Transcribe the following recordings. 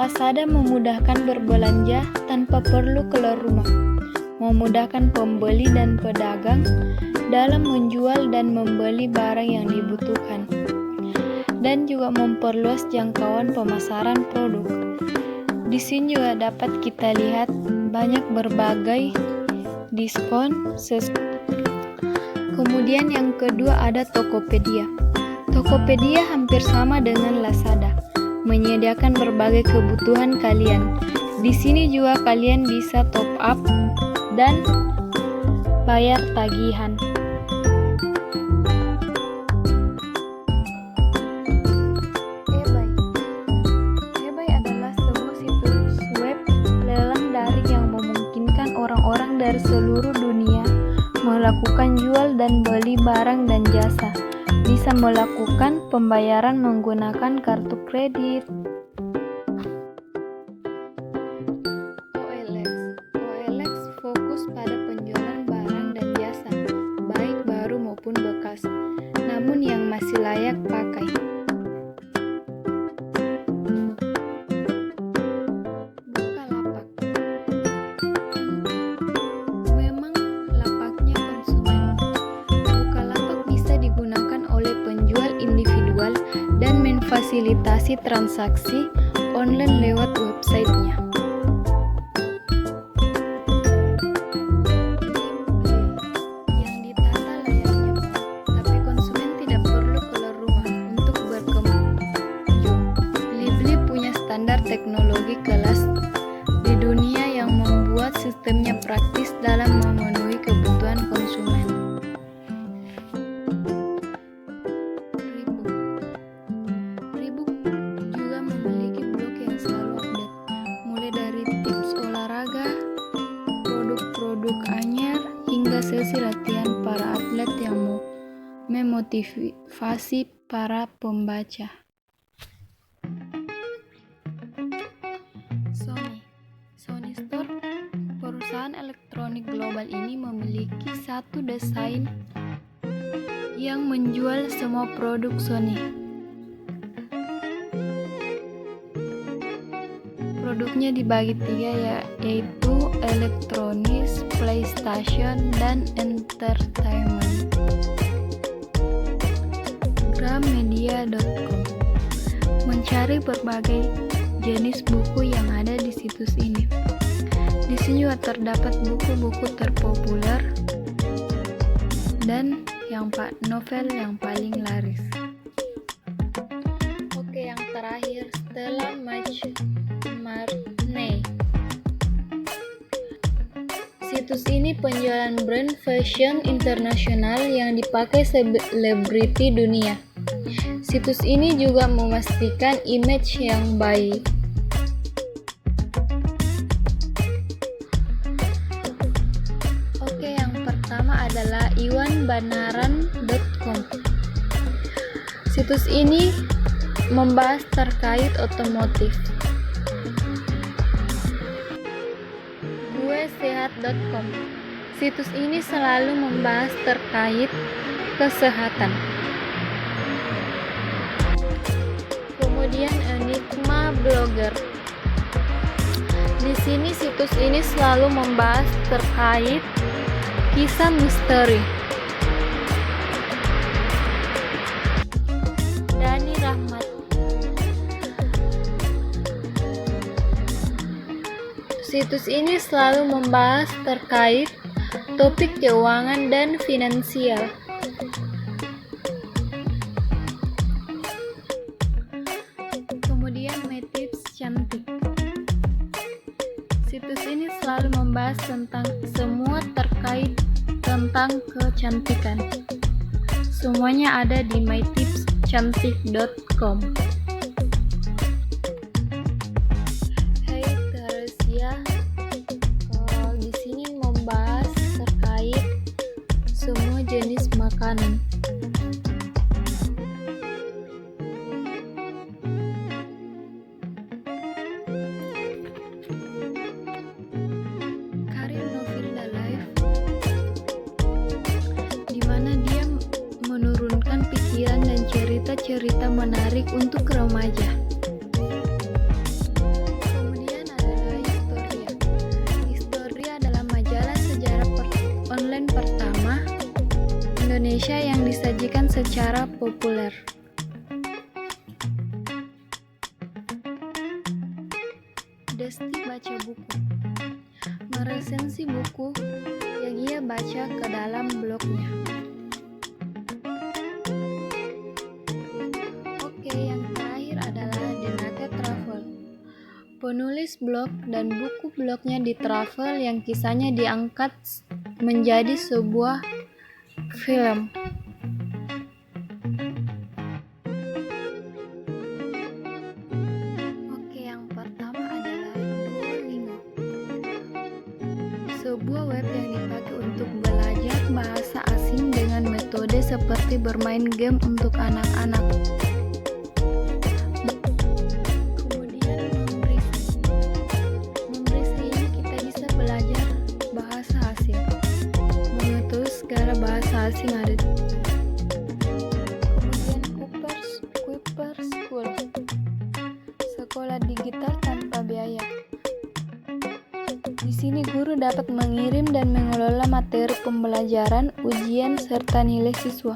Lazada memudahkan berbelanja tanpa perlu keluar rumah, memudahkan pembeli dan pedagang dalam menjual dan membeli barang yang dibutuhkan, dan juga memperluas jangkauan pemasaran produk. Di sini juga dapat kita lihat banyak berbagai diskon. Kemudian yang kedua ada Tokopedia. Tokopedia hampir sama dengan Lazada, menyediakan berbagai kebutuhan kalian. Di sini juga kalian bisa top up dan bayar tagihan. eBay adalah sebuah situs web lelang daring yang memungkinkan orang-orang dari seluruh dunia melakukan jual dan beli barang dan jasa. Bisa melakukan pembayaran menggunakan kartu kredit. OLX fokus pada penjualan barang dan jasa, baik baru maupun bekas, namun yang masih layak pakai. Bukalapak memang lapaknya konsumen. Bukalapak bisa digunakan oleh penjual individual dan memfasilitasi transaksi online lewat websitenya. Yang ditata layaknya mall, tapi konsumen tidak perlu keluar rumah untuk berkunjung. Blibli punya standar teknologi kelas di dunia yang membuat sistemnya praktis dalam memenuhi kebutuhan konsumen. Reebok juga memiliki blog yang selalu update, mulai dari tips olahraga, produk-produk anyar, hingga sesi latihan para atlet yang mau memotivasi para pembaca. Sony Store, perusahaan elektronik global ini memiliki satu desain yang menjual semua produk Sony. Produknya dibagi tiga, yaitu elektronis, PlayStation, dan entertainment. Gramedia.com mencari berbagai jenis buku yang ada di situs ini. Di sini juga terdapat buku-buku terpopuler dan novel yang paling laris. Oke, yang terakhir, Stella McCartney. Situs ini penjualan brand fashion internasional yang dipakai selebriti dunia. Situs ini juga memastikan image yang baik. Oke, yang pertama adalah iwanbanaran.com. Situs ini membahas terkait otomotif. Guesehat.com. Situs ini selalu membahas terkait kesehatan. Kemudian Enigma Blogger. Di sini situs ini selalu membahas terkait kisah misteri. Dani Rahmat. Situs ini selalu membahas terkait topik keuangan dan finansial. Kemudian My Tips Cantik. Situs ini selalu membahas tentang semua terkait tentang kecantikan. Semuanya ada di mytipscantik.com. Hey Teresia, di sini membahas terkait semua jenis makanan. Pikiran dan cerita-cerita menarik untuk remaja. populer. Desti baca buku. Meresensi buku yang ia baca ke dalam blognya. Oke, yang terakhir adalah Denate Travel. Penulis blog dan buku blognya di travel yang kisahnya diangkat menjadi sebuah film. Oke, yang pertama adalah Duolingo. Sebuah web yang dipakai untuk belajar bahasa asing dengan metode seperti bermain game untuk anak-anak. Asing ada. Kemudian Kuiper School, sekolah digital tanpa biaya. Di sini guru dapat mengirim dan mengelola materi pembelajaran, ujian, serta nilai siswa.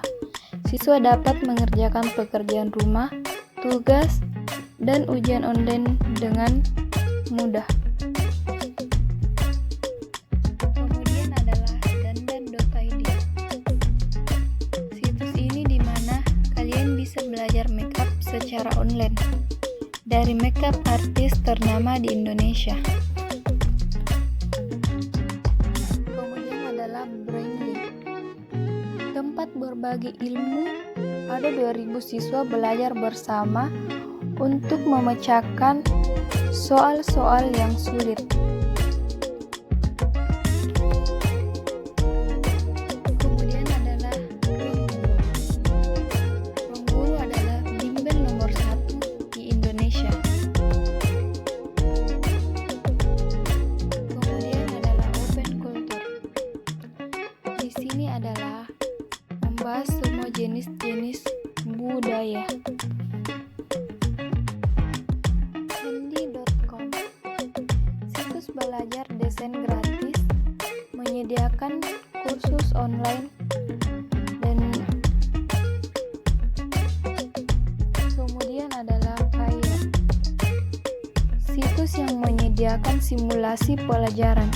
Siswa dapat mengerjakan pekerjaan rumah, tugas, dan ujian online dengan mudah. Belajar makeup secara online dari makeup artis ternama di Indonesia. Kemudian adalah Brainly, tempat berbagi ilmu. Ada 2000 siswa belajar bersama untuk memecahkan soal-soal yang sulit. Adalah membahas semua jenis-jenis budaya. Handy.com, situs belajar desain gratis, menyediakan kursus online dan kemudian adalah Kaya, situs yang menyediakan simulasi pelajaran.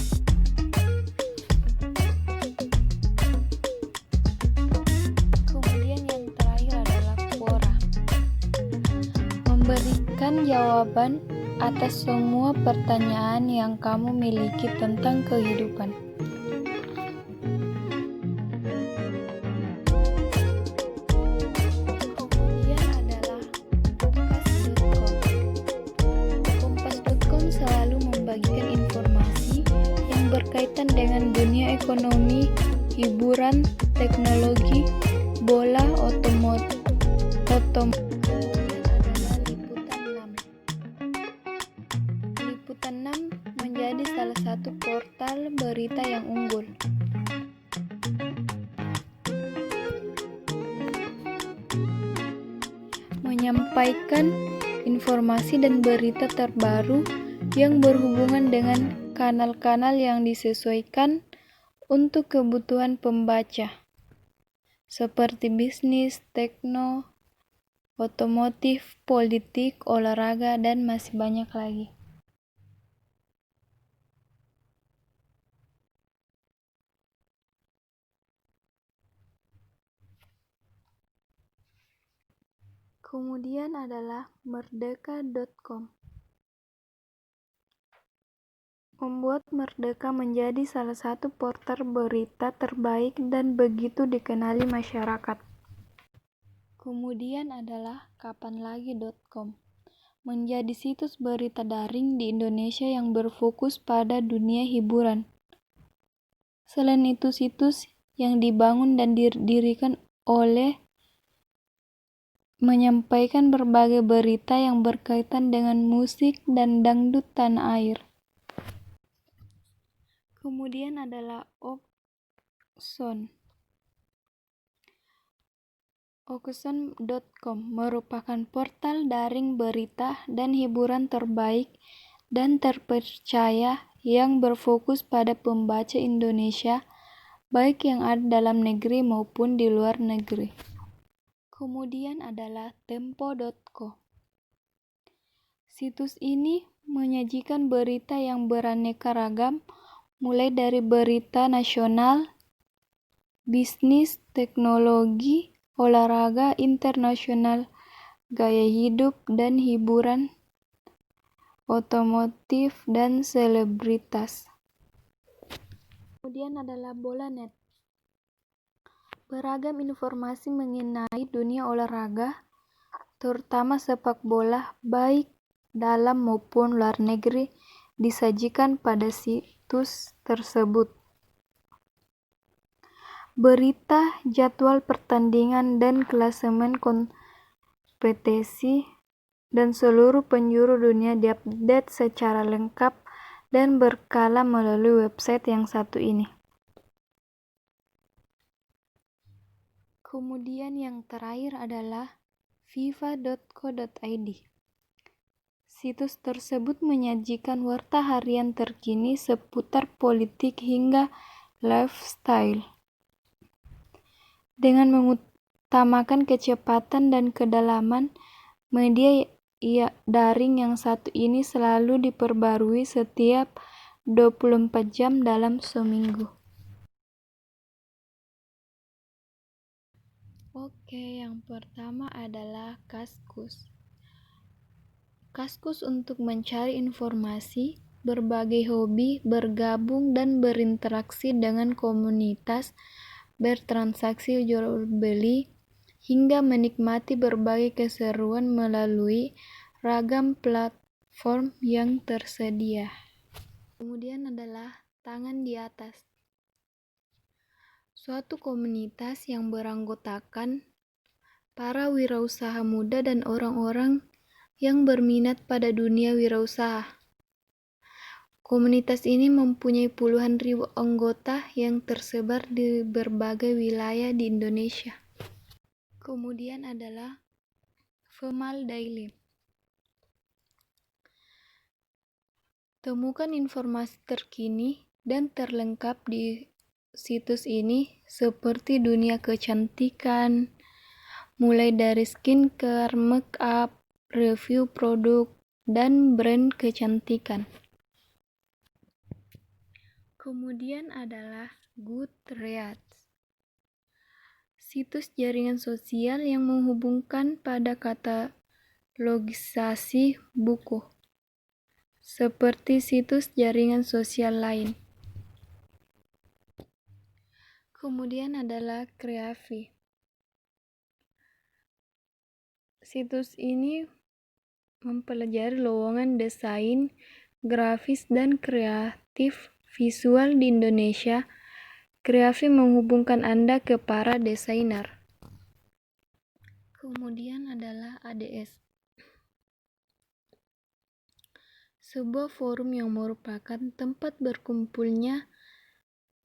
Berikan jawaban atas semua pertanyaan yang kamu miliki tentang kehidupan. Kemudian adalah Kompas.com. Kompas.com selalu membagikan informasi yang berkaitan dengan dunia ekonomi, hiburan, teknologi, bola, otomotif. Liputan 6 menjadi salah satu portal berita yang unggul. Menyampaikan informasi dan berita terbaru yang berhubungan dengan kanal-kanal yang disesuaikan untuk kebutuhan pembaca, seperti bisnis, tekno, otomotif, politik, olahraga, dan masih banyak lagi. Kemudian adalah Merdeka.com. Membuat Merdeka menjadi salah satu portal berita terbaik dan begitu dikenali masyarakat. Kemudian adalah Kapanlagi.com, menjadi situs berita daring di Indonesia yang berfokus pada dunia hiburan. Selain itu, situs yang dibangun dan didirikan oleh menyampaikan berbagai berita yang berkaitan dengan musik dan dangdut tanah air. Kemudian adalah Okson. Okson.com merupakan portal daring berita dan hiburan terbaik dan terpercaya yang berfokus pada pembaca Indonesia, baik yang ada dalam negeri maupun di luar negeri. Kemudian adalah tempo.co. Situs ini menyajikan berita yang beraneka ragam, mulai dari berita nasional, bisnis, teknologi, olahraga, internasional, gaya hidup dan hiburan, otomotif, dan selebritas. Kemudian adalah Bola.net. Beragam informasi mengenai dunia olahraga, terutama sepak bola, baik dalam maupun luar negeri, disajikan pada situs tersebut. Berita, jadwal pertandingan, dan klasemen kompetisi dan seluruh penjuru dunia diupdate secara lengkap dan berkala melalui website yang satu ini. Kemudian yang terakhir adalah fifa.co.id. Situs tersebut menyajikan warta harian terkini seputar politik hingga lifestyle. Dengan mengutamakan kecepatan dan kedalaman, media daring yang satu ini selalu diperbarui setiap 24 jam dalam seminggu. Oke, yang pertama adalah Kaskus. Kaskus untuk mencari informasi, berbagai hobi, bergabung dan berinteraksi dengan komunitas, bertransaksi jual beli, hingga menikmati berbagai keseruan melalui ragam platform yang tersedia. Kemudian adalah Tangan di Atas. Suatu komunitas yang beranggotakan para wirausaha muda dan orang-orang yang berminat pada dunia wirausaha. Komunitas ini mempunyai puluhan ribu anggota yang tersebar di berbagai wilayah di Indonesia. Kemudian adalah Femal Daily. Temukan informasi terkini dan terlengkap di situs ini seperti dunia kecantikan, mulai dari skincare, make up, review produk, dan brand kecantikan. Kemudian adalah Goodreads. Situs jaringan sosial yang menghubungkan pada katalogisasi buku, seperti situs jaringan sosial lain. Kemudian adalah Kreafi. Situs ini mempelajari lowongan desain, grafis, dan kreatif visual di Indonesia. Kreafi menghubungkan Anda ke para desainer. Kemudian adalah ADS. Sebuah forum yang merupakan tempat berkumpulnya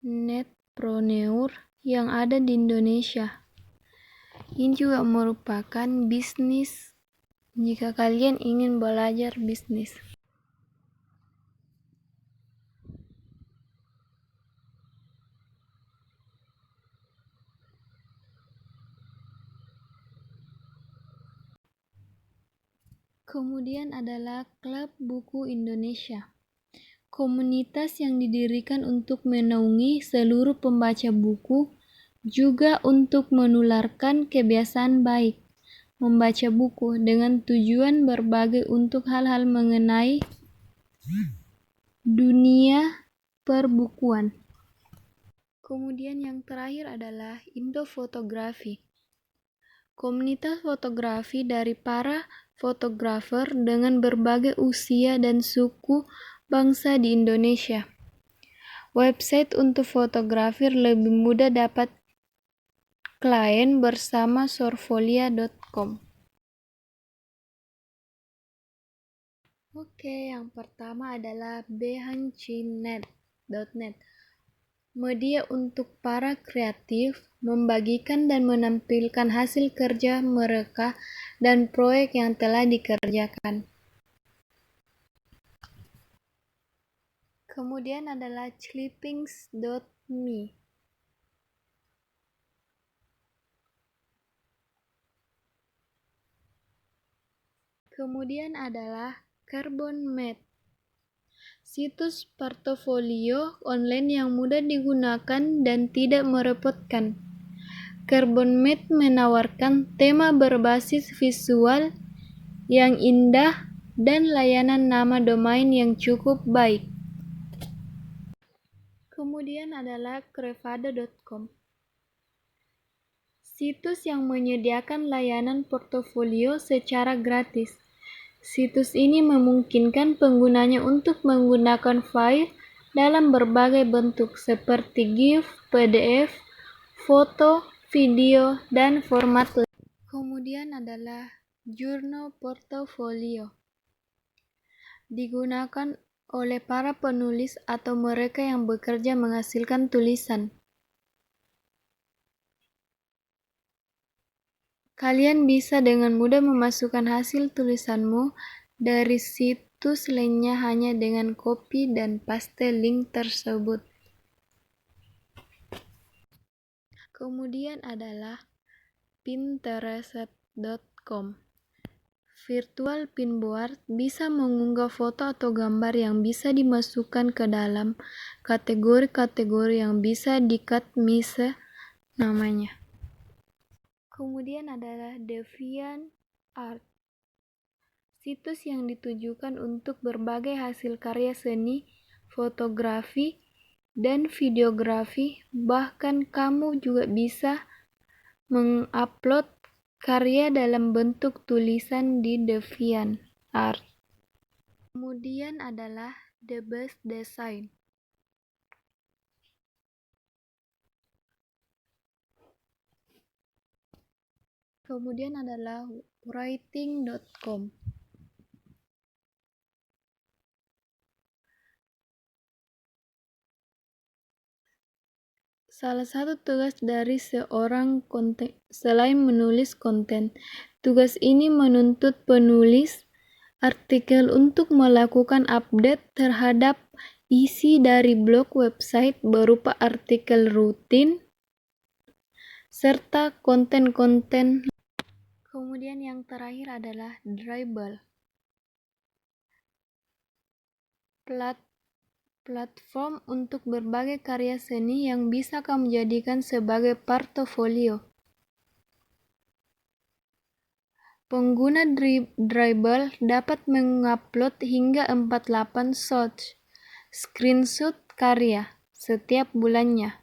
netpreneur yang ada di Indonesia. Ini juga merupakan bisnis jika kalian ingin belajar bisnis. Kemudian adalah Klub Buku Indonesia. Komunitas yang didirikan untuk menaungi seluruh pembaca buku, juga untuk menularkan kebiasaan baik membaca buku dengan tujuan berbagai untuk hal-hal mengenai dunia perbukuan. Kemudian yang terakhir adalah Indo Fotografi. Komunitas fotografi dari para fotografer dengan berbagai usia dan suku bangsa di Indonesia. Website untuk fotografer lebih mudah dapat klien bersama sorfolia.com. Oke, yang pertama adalah behancinet.net. Media untuk para kreatif membagikan dan menampilkan hasil kerja mereka dan proyek yang telah dikerjakan. Kemudian adalah clippings.me. Kemudian adalah CarbonMate, situs portofolio online yang mudah digunakan dan tidak merepotkan. CarbonMate menawarkan tema berbasis visual yang indah dan layanan nama domain yang cukup baik. Kemudian adalah crevado.com, situs yang menyediakan layanan portofolio secara gratis. Situs ini memungkinkan penggunanya untuk menggunakan file dalam berbagai bentuk seperti GIF, PDF, foto, video, dan format lain. Kemudian adalah Journal Portfolio, digunakan oleh para penulis atau mereka yang bekerja menghasilkan tulisan. Kalian bisa dengan mudah memasukkan hasil tulisanmu dari situs lainnya hanya dengan copy dan paste link tersebut. Kemudian adalah Pinterest.com. Virtual pinboard bisa mengunggah foto atau gambar yang bisa dimasukkan ke dalam kategori-kategori yang bisa di-customize namanya. Kemudian adalah DeviantArt, situs yang ditujukan untuk berbagai hasil karya seni, fotografi, dan videografi. Bahkan kamu juga bisa mengupload karya dalam bentuk tulisan di DeviantArt. Kemudian adalah The Best Design. Kemudian adalah Writing.com. Salah satu tugas dari seorang selain menulis konten, tugas ini menuntut penulis artikel untuk melakukan update terhadap isi dari blog website berupa artikel rutin, serta konten-konten. Kemudian yang terakhir adalah Dribbble, platform untuk berbagai karya seni yang bisa kamu jadikan sebagai portofolio. Pengguna Dribbble dapat mengupload hingga 48 screenshot karya setiap bulannya.